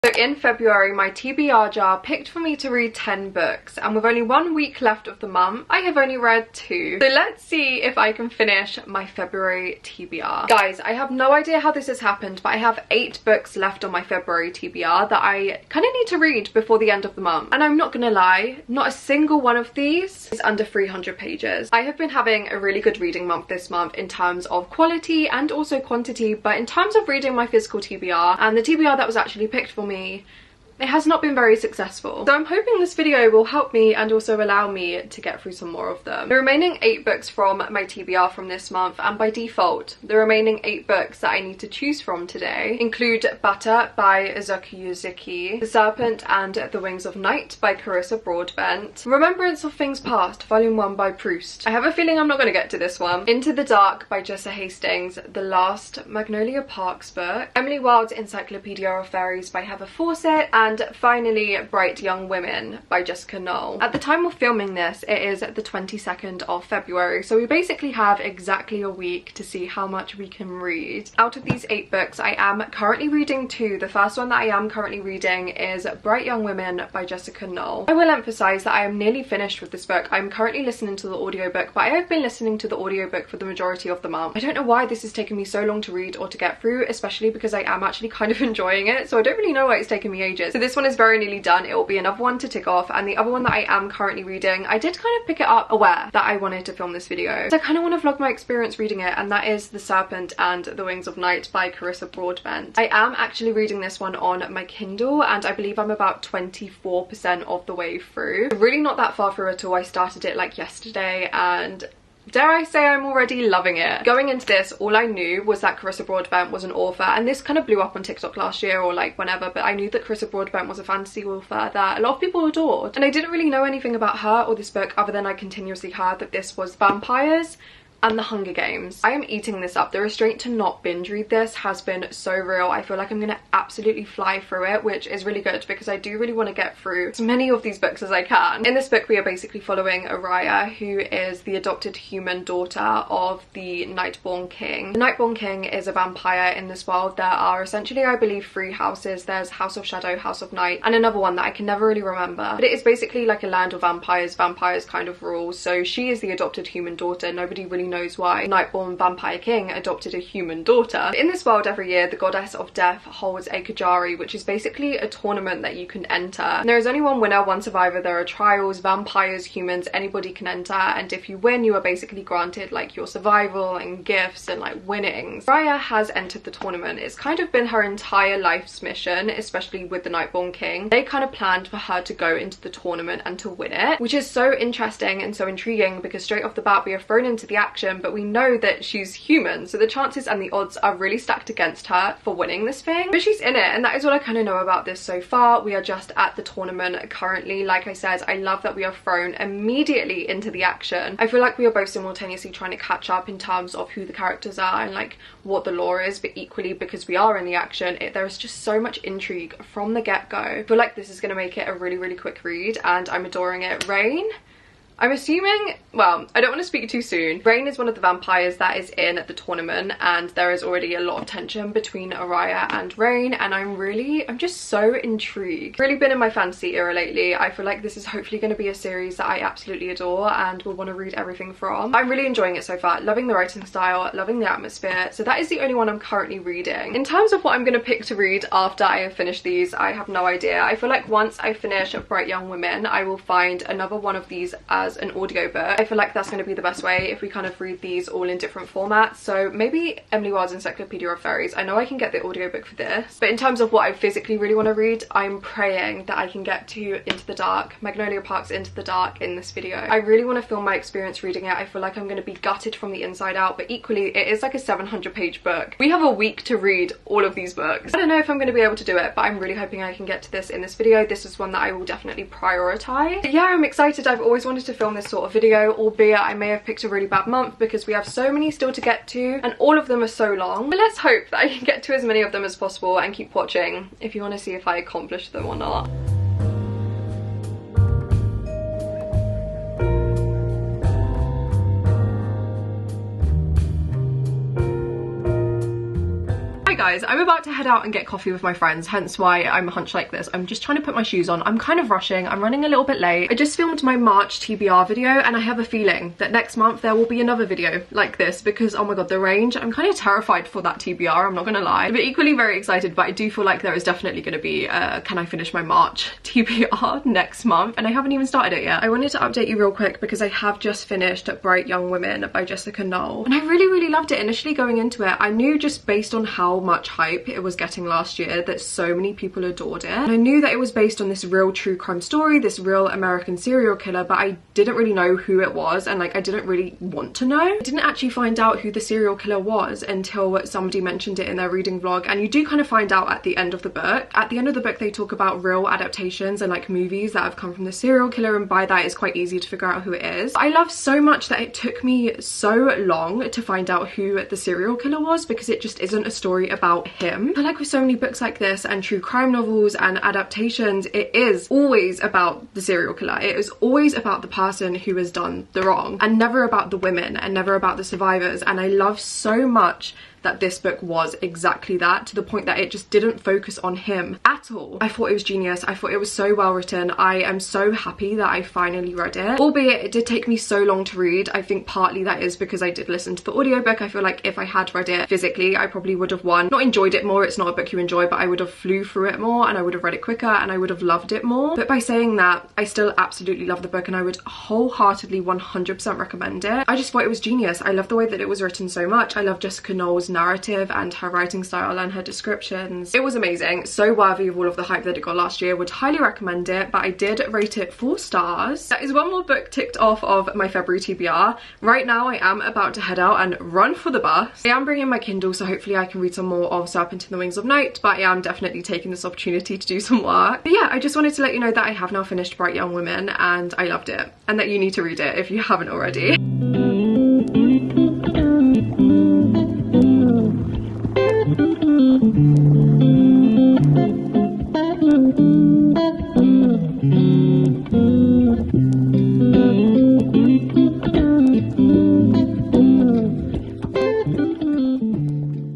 So in February, my TBR jar picked for me to read 10 books, and with only 1 week left of the month, I have only read 2. So let's see if I can finish my February TBR. Guys, I have no idea how this has happened, but I have 8 books left on my February TBR that I kind of need to read before the end of the month. And I'm not gonna lie, not a single one of these is under 300 pages. I have been having a really good reading month this month in terms of quality and also quantity, but in terms of reading my physical TBR and the TBR that was actually picked for me, it has not been very successful. So I'm hoping this video will help me and also allow me to get through some more of them. The remaining 8 books from my TBR from this month, and by default, the remaining 8 books that I need to choose from today include Butter by Izuku Yuzuki, The Serpent and the Wings of Night by Carissa Broadbent, Remembrance of Things Past, Volume 1 by Proust. I have a feeling I'm not going to get to this one. Into the Dark by Jessa Hastings, the last Magnolia Parks book, Emily Wilde's Encyclopedia of Fairies by Heather Fawcett, and finally Bright Young Women by Jessica Knoll. At the time of filming this, it is the 22nd of February, so we basically have exactly a week to see how much we can read. Out of these 8 books, I am currently reading 2. The first one that I am currently reading is Bright Young Women by Jessica Knoll. I will emphasize that I am nearly finished with this book. I'm currently listening to the audiobook, but I have been listening to the audiobook for the majority of the month. I don't know why this has taken me so long to read or to get through, especially because I am actually kind of enjoying it, so I don't really know why it's taken me ages. So this one is very nearly done. It will be another one to tick off, and the other one that I am currently reading, I did kind of pick it up aware that I wanted to film this video, so I kind of want to vlog my experience reading it, and that is The Serpent and the Wings of Night by Carissa Broadbent. I am actually reading this one on my Kindle, and I believe I'm about 24% of the way through. Really not that far through at all. I started it like yesterday, and dare I say I'm already loving it. Going into this, all I knew was that Carissa Broadbent was an author, and this kind of blew up on TikTok last year or like whenever, but I knew that Carissa Broadbent was a fantasy author that a lot of people adored, and I didn't really know anything about her or this book other than I continuously heard that this was vampires and the Hunger Games. I am eating this up. The restraint to not binge read this has been so real. I feel like I'm gonna absolutely fly through it, which is really good because I do really want to get through as many of these books as I can. In this book, we are basically following Araya, who is the adopted human daughter of the Nightborn King. The Nightborn King is a vampire in this world. There are essentially, I believe, 3 houses. There's House of Shadow, House of Night, and another one that I can never really remember. But it is basically like a land of vampires. Vampires kind of rule. So she is the adopted human daughter. Nobody really knows why Nightborn Vampire King adopted a human daughter. In this world, every year the goddess of death holds a Kajari, which is basically a tournament that you can enter, and there is only one winner, one survivor. There are trials, vampires, humans, anybody can enter, and if you win, you are basically granted like your survival and gifts and like winnings. Raya has entered the tournament. It's kind of been her entire life's mission, especially with the Nightborn King. They kind of planned for her to go into the tournament and to win it, which is so interesting and so intriguing because straight off the bat we are thrown into the action, but we know that she's human, so the chances and the odds are really stacked against her for winning this thing, but she's in it, and that is what I kind of know about this so far. We are just at the tournament currently. Like I said, I love that we are thrown immediately into the action. I feel like we are both simultaneously trying to catch up in terms of who the characters are and like what the lore is, but equally because we are in the action, there is just so much intrigue from the get-go. I feel like this is going to make it a really, really quick read, and I'm adoring it. Rain, I'm assuming, well, I don't want to speak too soon. Rain is one of the vampires that is in the tournament, and there is already a lot of tension between Araya and Rain, and I'm just so intrigued. Really been in my fantasy era lately. I feel like this is hopefully going to be a series that I absolutely adore and will want to read everything from. I'm really enjoying it so far, loving the writing style, loving the atmosphere, so that is the only one I'm currently reading. In terms of what I'm going to pick to read after I have finished these, I have no idea. I feel like once I finish Bright Young Women, I will find another one of these as an audiobook. I feel like that's going to be the best way if we kind of read these all in different formats. So maybe Emily Wilde's Encyclopedia of Fairies. I know I can get the audiobook for this, but in terms of what I physically really want to read, I'm praying that I can get to Into the Dark, Magnolia Park's Into the Dark in this video. I really want to film my experience reading it. I feel like I'm going to be gutted from the inside out, but equally it is like a 700-page book. We have a week to read all of these books. I don't know if I'm going to be able to do it, but I'm really hoping I can get to this in this video. This is one that I will definitely prioritize. But yeah, I'm excited. I've always wanted to film this sort of video, albeit I may have picked a really bad month because we have so many still to get to and all of them are so long. But let's hope that I can get to as many of them as possible and keep watching if you want to see if I accomplish them or not. guys, I'm about to head out and get coffee with my friends, hence why I'm hunched like this. I'm just trying to put my shoes on. I'm kind of rushing. I'm running a little bit late. I just filmed my March TBR video and I have a feeling that next month there will be another video like this because, oh my god, the range. I'm kind of terrified for that TBR, I'm not gonna lie. But equally very excited, but I do feel like there is definitely going to be can I finish my March TBR next month, and I haven't even started it yet. I wanted to update you real quick because I have just finished Bright Young Women by Jessica Knoll, and I really loved it. Initially going into it, I knew just based on how much hype it was getting last year that so many people adored it, and I knew that it was based on this real true crime story, this real American serial killer, but I didn't really know who it was, and like I didn't really want to know. I didn't actually find out who the serial killer was until somebody mentioned it in their reading vlog, and you do kind of find out at the end of the book. At the end of the book they talk about real adaptations and like movies that have come from the serial killer, and by that it's quite easy to figure out who it is. I love so much that it took me so long to find out who the serial killer was because it just isn't a story about him. I feel like with so many books like this and true crime novels and adaptations, it is always about the serial killer. It is always about the person who has done the wrong and never about the women and never about the survivors, and I love so much that this book was exactly that, to the point that it just didn't focus on him at all. I thought it was genius. I thought it was so well written. I am so happy that I finally read it, albeit it did take me so long to read. I think partly that is because I did listen to the audiobook. I feel like if I had read it physically, I probably would have not enjoyed it more. It's not a book you enjoy, but I would have flew through it more and I would have read it quicker and I would have loved it more. But by saying that, I still absolutely love the book and I would wholeheartedly 100% recommend it. I just thought it was genius. I love the way that it was written so much. I love Jessica Knoll's narrative and her writing style and her descriptions. It was amazing, so worthy of all of the hype that it got last year. Would highly recommend it, but I did rate it 4 stars. That is one more book ticked off of my February TBR. Right now I am about to head out and run for the bus. I am bringing my Kindle, so hopefully I can read some more of Serpent in the Wings of Night, but I am definitely taking this opportunity to do some work. But yeah, I just wanted to let you know that I have now finished Bright Young Women and I loved it, and that you need to read it if you haven't already.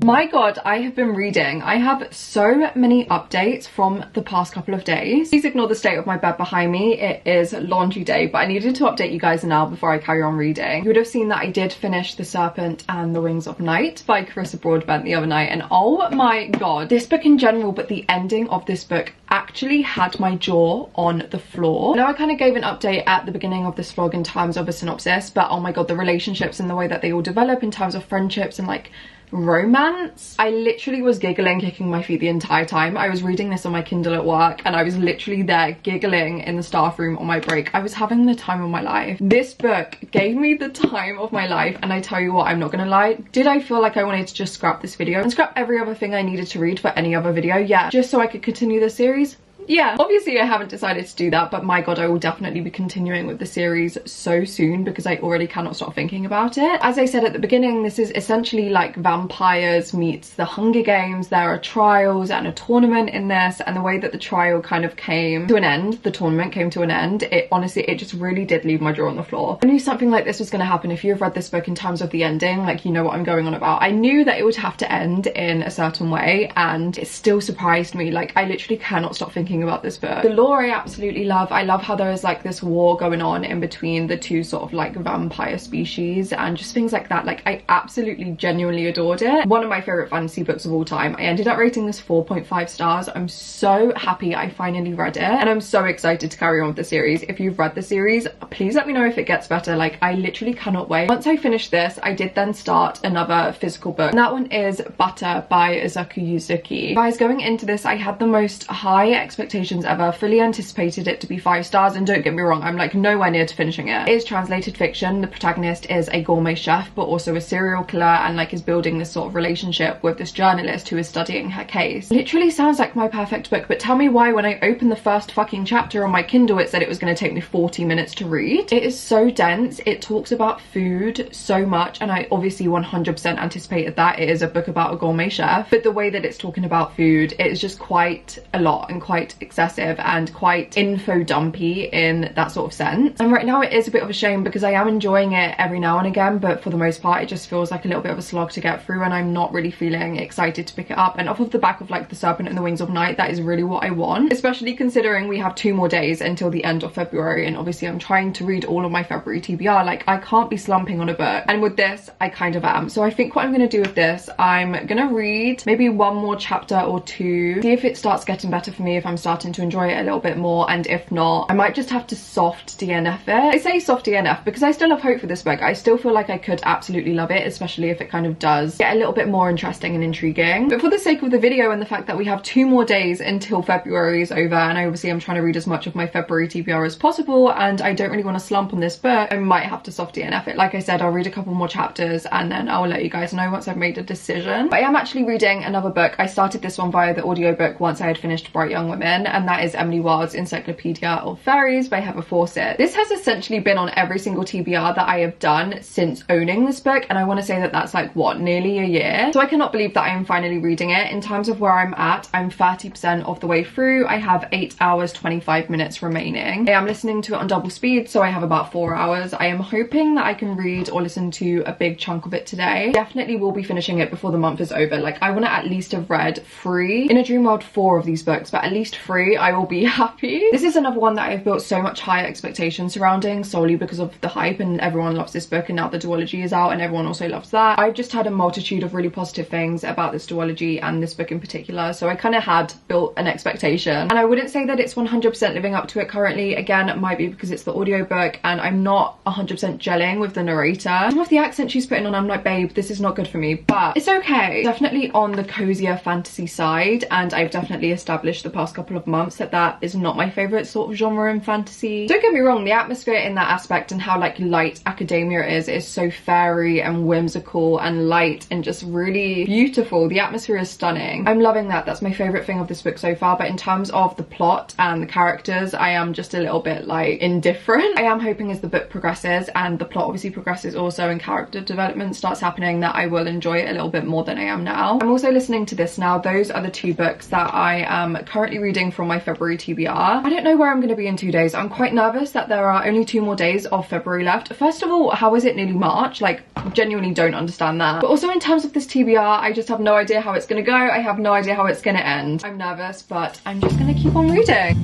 My god, I have been reading. I have so many updates from the past couple of days. Please ignore the state of my bed behind me. It is laundry day, but I needed to update you guys now before I carry on reading. You would have seen that I did finish The Serpent and the Wings of Night by Carissa Broadbent the other night, and oh my god, this book in general, but the ending of this book actually had my jaw on the floor. Now I kind of gave an update at the beginning of this vlog in terms of a synopsis, but oh my god, the relationships and the way that they all develop in terms of friendships and like romance. I literally was giggling, kicking my feet the entire time. I was reading this on my Kindle at work and I was literally there giggling in the staff room on my break. I was having the time of my life. This book gave me the time of my life, and I tell you what, I'm not gonna lie, did I feel like I wanted to just scrap this video and scrap every other thing I needed to read for any other video? Yeah, just so I could continue the series? Yeah, obviously I haven't decided to do that, but my god, I will definitely be continuing with the series so soon because I already cannot stop thinking about it. As I said at the beginning, this is essentially like vampires meets the Hunger Games. There are trials and a tournament in this, and the way that the trial kind of came to an end, the tournament came to an end, it honestly, it just really did leave my jaw on the floor. I knew something like this was going to happen. If you've read this book in terms of the ending, like, you know what I'm going on about. I knew that it would have to end in a certain way, and it still surprised me. Like, I literally cannot stop thinking about this book. The lore I absolutely love. I love how there is like this war going on in between the two sort of like vampire species and just things like that. Like, I absolutely genuinely adored it. One of my favorite fantasy books of all time. I ended up rating this 4.5 stars. I'm so happy I finally read it, and I'm so excited to carry on with the series. If you've read the series, please let me know if it gets better. Like, I literally cannot wait. Once I finish this, I did then start another physical book, and that one is Butter by Izuku Yuzuki. Guys, going into this, I had the most high expectations ever, fully anticipated it to be 5 stars, and don't get me wrong, I'm like nowhere near to finishing it. It is translated fiction. The protagonist is a gourmet chef but also a serial killer, and like is building this sort of relationship with this journalist who is studying her case. Literally sounds like my perfect book, but tell me why when I opened the first fucking chapter on my Kindle it said it was going to take me 40 minutes to read. It is so dense. It talks about food so much, and I obviously 100% anticipated that. It is a book about a gourmet chef, but the way that it's talking about food, it is just quite a lot and quite quite excessive and quite info dumpy in that sort of sense. And right now it is a bit of a shame because I am enjoying it every now and again, but for the most part it just feels like a little bit of a slog to get through, and I'm not really feeling excited to pick it up. And off of the back of like The Serpent and the Wings of Night, that is really what I want, especially considering we have 2 more days until the end of February, and obviously I'm trying to read all of my February TBR. Like, I can't be slumping on a book, and with this I kind of am. So I think what I'm gonna do with this, I'm gonna read maybe 1 more chapter or 2, see if it starts getting better for me, if I'm starting to enjoy it a little bit more, and if not, I might just have to soft DNF it. I say soft DNF because I still have hope for this book. I still feel like I could absolutely love it, especially if it kind of does get a little bit more interesting and intriguing. But for the sake of the video and the fact that we have 2 more days until February is over, and obviously I'm trying to read as much of my February TBR as possible, and I don't really want to slump on this book, I might have to soft DNF it. Like I said, I'll read a couple more chapters and then I'll let you guys know once I've made a decision. But I am actually reading another book. I started this one via the audiobook once I had finished Bright Young Women, and that is Emily Wilde's Encyclopedia of Fairies by Heather Fawcett. This has essentially been on every single TBR that I have done since owning this book, and I want to say that that's like, what, nearly a year? So I cannot believe that I am finally reading it. In terms of where I'm at, I'm 30% of the way through. I have 8 hours 25 minutes remaining. I am listening to it on double speed, so I have about 4 hours. I am hoping that I can read or listen to a big chunk of it today. Definitely will be finishing it before the month is over. Like, I want to at least have read 3, in a dream world 4 of these books, but at least 3 I will be happy. This is another one that I've built so much higher expectations surrounding, solely because of the hype, and everyone loves this book, and now the duology is out and everyone also loves that. I've just had a multitude of really positive things about this duology and this book in particular, so I kind of had built an expectation, and I wouldn't say that it's 100% living up to it currently. Again, it might be because it's the audiobook and I'm not 100% gelling with the narrator. Some of the accent she's putting on, I'm like, babe, this is not good for me, but it's okay. Definitely on the cozier fantasy side, and I've definitely established the past couple of months that that is not my favorite sort of genre in fantasy. Don't get me wrong, the atmosphere in that aspect and how like light academia is so fairy and whimsical and light and just really beautiful. The atmosphere is stunning. I'm loving that. That's my favorite thing of this book so far. But in terms of the plot and the characters, I am just a little bit like indifferent. I am hoping as the book progresses and the plot obviously progresses also and character development starts happening, that I will enjoy it a little bit more than I am now. I'm also listening to this now. Those are the 2 books that I am currently reading from my February TBR. I don't know where I'm going to be in 2 days. I'm quite nervous that there are only 2 more days of February left. First of all, how is it nearly March? Like, genuinely don't understand that. But also in terms of this TBR, I just have no idea how it's going to go. I have no idea how it's going to end. I'm nervous, but I'm just going to keep on reading.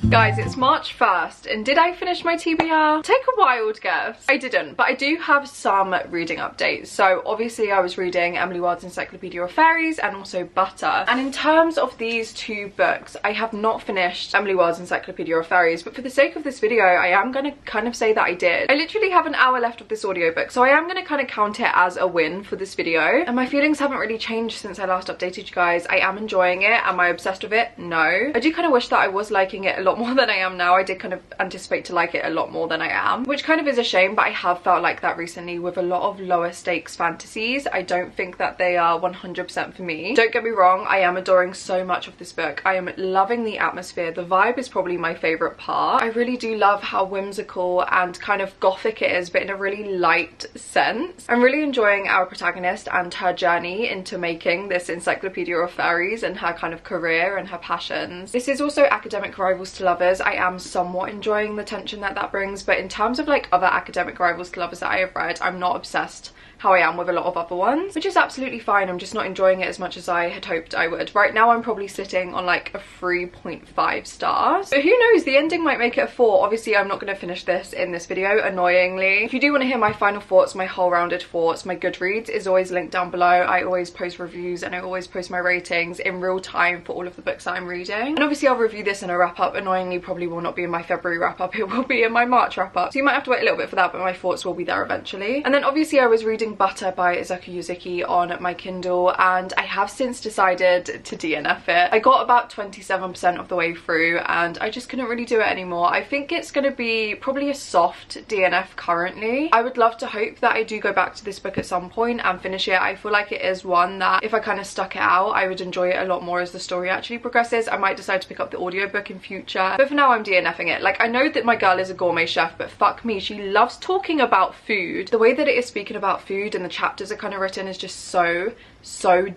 Guys, it's March 1st, and did I finish my TBR? Take a wild guess. I didn't, but I do have some reading updates. So obviously I was reading Emily Wilde's Encyclopedia of Fairies and also Butter. And in terms of these 2 books, I have not finished Emily Wilde's Encyclopedia of Fairies, but for the sake of this video, I am going to kind of say that I did. I literally have an hour left of this audiobook, so I am going to kind of count it as a win for this video. And my feelings haven't really changed since I last updated you guys. I am enjoying it. Am I obsessed with it? No. I do kind of wish that I was liking it a lot more than I am now. I did kind of anticipate to like it a lot more than I am, which kind of is a shame, but I have felt like that recently with a lot of lower stakes fantasies. I don't think that they are 100% for me. Don't get me wrong, I am adoring so much of this book. I am loving the atmosphere. The vibe is probably my favorite part. I really do love how whimsical and kind of gothic it is, but in a really light sense. I'm really enjoying our protagonist and her journey into making this Encyclopedia of Fairies and her kind of career and her passions. This is also academic rivals to lovers. I am somewhat enjoying the tension that brings, but in terms of like other academic rivals to lovers that I have read, I'm not obsessed how I am with a lot of other ones, which is absolutely fine. I'm just not enjoying it as much as I had hoped I would. Right now I'm probably sitting on like a 3.5 stars, but who knows, the ending might make it a 4. Obviously I'm not going to finish this in this video, annoyingly. If you do want to hear my final thoughts, my whole rounded thoughts, my Goodreads is always linked down below. I always post reviews and I always post my ratings in real time for all of the books that I'm reading, and obviously I'll review this in a wrap up. Annoyingly probably will not be in my February wrap up, it will be in my March wrap up, so you might have to wait a little bit for that, but my thoughts will be there eventually. And then obviously I was reading Butter by Izuku Yuzuki on my Kindle, and I have since decided to DNF it. I got about 27% of the way through and I just couldn't really do it anymore. I think it's going to be probably a soft DNF currently. I would love to hope that I do go back to this book at some point and finish it. I feel like it is one that if I kind of stuck it out, I would enjoy it a lot more as the story actually progresses. I might decide to pick up the audiobook in future. there. But for now I'm DNFing it. Like, I know that my girl is a gourmet chef, but fuck me, she loves talking about food. The way that it is speaking about food and the chapters are kind of written is just so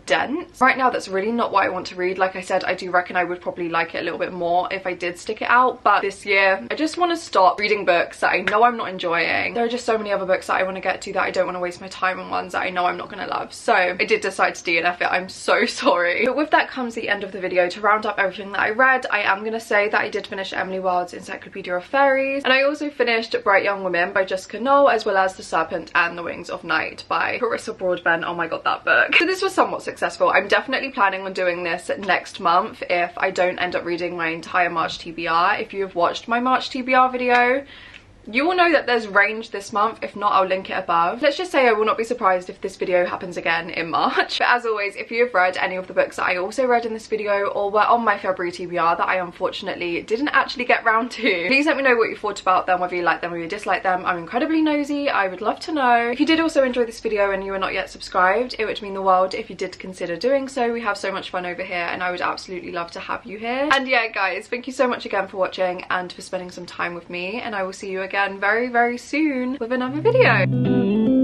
dense. Right now that's really not what I want to read. Like I said, I do reckon I would probably like it a little bit more if I did stick it out, but this year I just want to stop reading books that I know I'm not enjoying. There are just so many other books that I want to get to that I don't want to waste my time on ones that I know I'm not going to love. So I did decide to DNF it. I'm so sorry. But with that comes the end of the video. To round up everything that I read, I am going to say that I did finish Emily Wilde's Encyclopedia of Fairies, and I also finished Bright Young Women by Jessica Knoll, as well as The Serpent and the Wings of Night by Carissa Broadbent. Oh my god, that book. So this was somewhat successful. I'm definitely planning on doing this next month if I don't end up reading my entire March TBR. If you have watched my March TBR video, you will know that there's range this month. If not, I'll link it above. Let's just say I will not be surprised if this video happens again in March. But as always, if you have read any of the books that I also read in this video or were on my February TBR that I unfortunately didn't actually get round to, please let me know what you thought about them, whether you like them or you dislike them. I'm incredibly nosy. I would love to know. If you did also enjoy this video and you are not yet subscribed, it would mean the world if you did consider doing so. We have so much fun over here and I would absolutely love to have you here. And yeah, guys, thank you so much again for watching and for spending some time with me, and I will see you again very, very soon with another video.